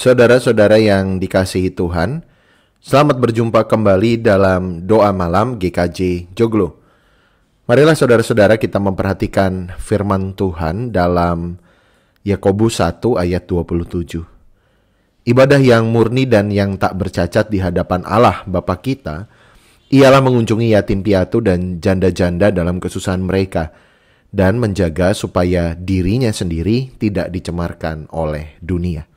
Saudara-saudara yang dikasihi Tuhan, selamat berjumpa kembali dalam doa malam GKJ Joglo. Marilah saudara-saudara kita memperhatikan firman Tuhan dalam Yakobus 1 ayat 27. Ibadah yang murni dan yang tak bercacat di hadapan Allah Bapa kita, ialah mengunjungi yatim piatu dan janda-janda dalam kesusahan mereka, dan menjaga supaya dirinya sendiri tidak dicemarkan oleh dunia.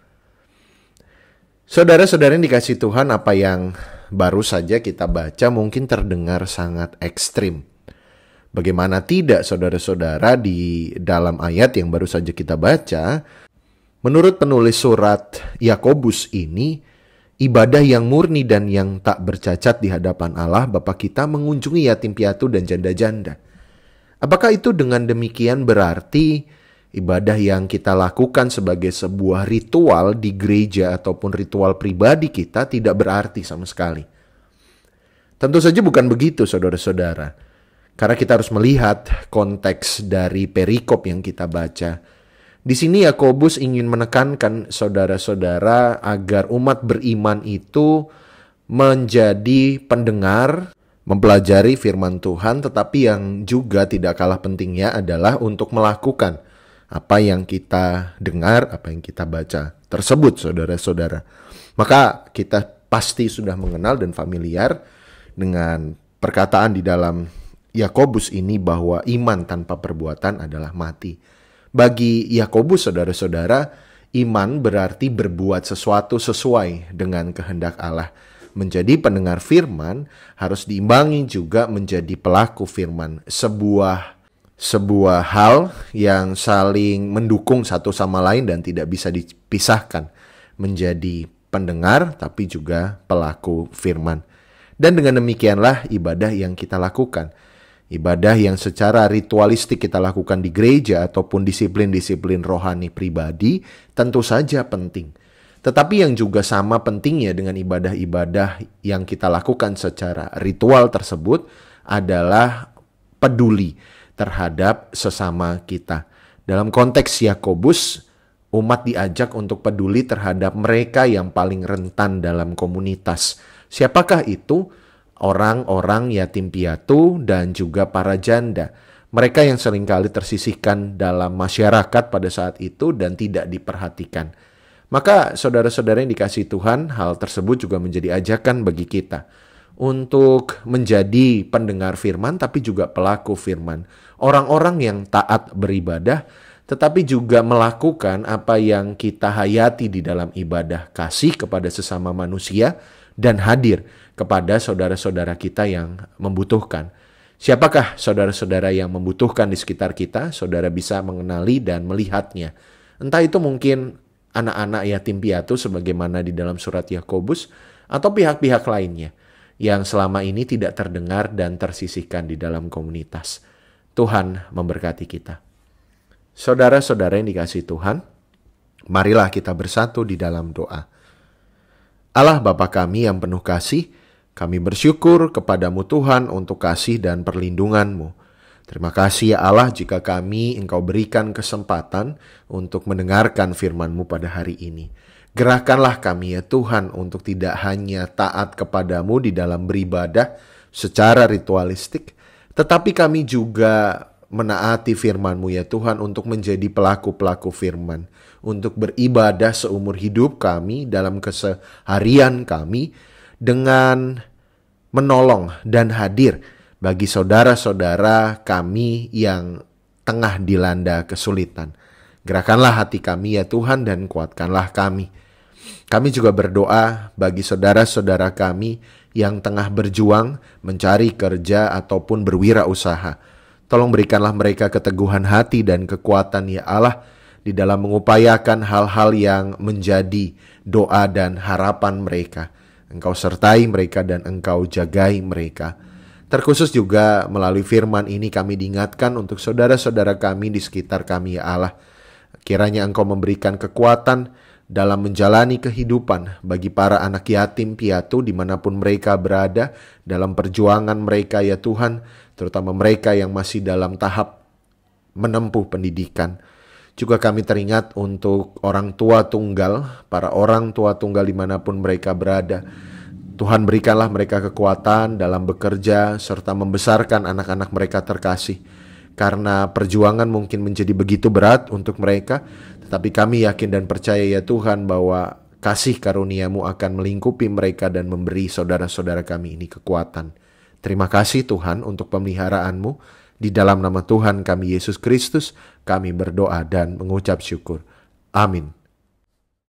Saudara-saudara yang dikasihi Tuhan, apa yang baru saja kita baca mungkin terdengar sangat ekstrim. Bagaimana tidak, saudara-saudara, di dalam ayat yang baru saja kita baca, menurut penulis surat Yakobus ini, ibadah yang murni dan yang tak bercacat di hadapan Allah Bapa kita mengunjungi yatim piatu dan janda-janda. Apakah itu dengan demikian berarti ibadah yang kita lakukan sebagai sebuah ritual di gereja ataupun ritual pribadi kita tidak berarti sama sekali? Tentu saja bukan begitu, saudara-saudara. Karena kita harus melihat konteks dari perikop yang kita baca. Di sini Yakobus ingin menekankan saudara-saudara agar umat beriman itu menjadi pendengar, mempelajari firman Tuhan, tetapi yang juga tidak kalah pentingnya adalah untuk melakukan apa yang kita dengar, apa yang kita baca tersebut, saudara-saudara. Maka kita pasti sudah mengenal dan familiar dengan perkataan di dalam Yakobus ini bahwa iman tanpa perbuatan adalah mati. Bagi Yakobus, saudara-saudara, iman berarti berbuat sesuatu sesuai dengan kehendak Allah. Menjadi pendengar firman harus diimbangi juga menjadi pelaku firman. Sebuah hal yang saling mendukung satu sama lain dan tidak bisa dipisahkan. Menjadi pendengar tapi juga pelaku firman. Dan dengan demikianlah ibadah yang kita lakukan. Ibadah yang secara ritualistik kita lakukan di gereja ataupun disiplin-disiplin rohani pribadi tentu saja penting. Tetapi yang juga sama pentingnya dengan ibadah-ibadah yang kita lakukan secara ritual tersebut adalah peduli terhadap sesama kita. Dalam konteks Yakobus, umat diajak untuk peduli terhadap mereka yang paling rentan dalam komunitas. Siapakah itu? Orang-orang yatim piatu dan juga para janda. Mereka yang seringkali tersisihkan dalam masyarakat pada saat itu dan tidak diperhatikan. Maka saudara-saudara yang dikasihi Tuhan, hal tersebut juga menjadi ajakan bagi kita untuk menjadi pendengar firman tapi juga pelaku firman. Orang-orang yang taat beribadah tetapi juga melakukan apa yang kita hayati di dalam ibadah, kasih kepada sesama manusia dan hadir kepada saudara-saudara kita yang membutuhkan. Siapakah saudara-saudara yang membutuhkan di sekitar kita? Saudara bisa mengenali dan melihatnya. Entah itu mungkin anak-anak yatim piatu sebagaimana di dalam surat Yakobus atau pihak-pihak lainnya yang selama ini tidak terdengar dan tersisihkan di dalam komunitas. Tuhan memberkati kita. Saudara-saudara yang dikasihi Tuhan, marilah kita bersatu di dalam doa. Allah Bapa kami yang penuh kasih, kami bersyukur kepadamu Tuhan untuk kasih dan perlindungan-Mu. Terima kasih ya Allah jika Engkau berikan kesempatan untuk mendengarkan firman-Mu pada hari ini. Gerakkanlah kami ya Tuhan untuk tidak hanya taat kepadamu di dalam beribadah secara ritualistik, tetapi kami juga menaati firman-Mu ya Tuhan untuk menjadi pelaku-pelaku firman, untuk beribadah seumur hidup kami dalam keseharian kami dengan menolong dan hadir bagi saudara-saudara kami yang tengah dilanda kesulitan. Gerakanlah hati kami ya Tuhan dan kuatkanlah kami. Kami juga berdoa bagi saudara-saudara kami yang tengah berjuang mencari kerja ataupun berwirausaha. Tolong berikanlah mereka keteguhan hati dan kekuatan ya Allah di dalam mengupayakan hal-hal yang menjadi doa dan harapan mereka. Engkau sertai mereka dan Engkau jagai mereka. Terkhusus juga melalui firman ini kami diingatkan untuk saudara-saudara kami di sekitar kami ya Allah. Kiranya Engkau memberikan kekuatan dalam menjalani kehidupan bagi para anak yatim piatu dimanapun mereka berada dalam perjuangan mereka ya Tuhan, terutama mereka yang masih dalam tahap menempuh pendidikan. Juga kami teringat untuk orang tua tunggal, para orang tua tunggal dimanapun mereka berada. Tuhan berikanlah mereka kekuatan dalam bekerja serta membesarkan anak-anak mereka terkasih. Karena perjuangan mungkin menjadi begitu berat untuk mereka, tetapi kami yakin dan percaya ya Tuhan bahwa kasih karunia-Mu akan melingkupi mereka dan memberi saudara-saudara kami ini kekuatan. Terima kasih Tuhan untuk pemeliharaan-Mu. Di dalam nama Tuhan kami Yesus Kristus, kami berdoa dan mengucap syukur. Amin.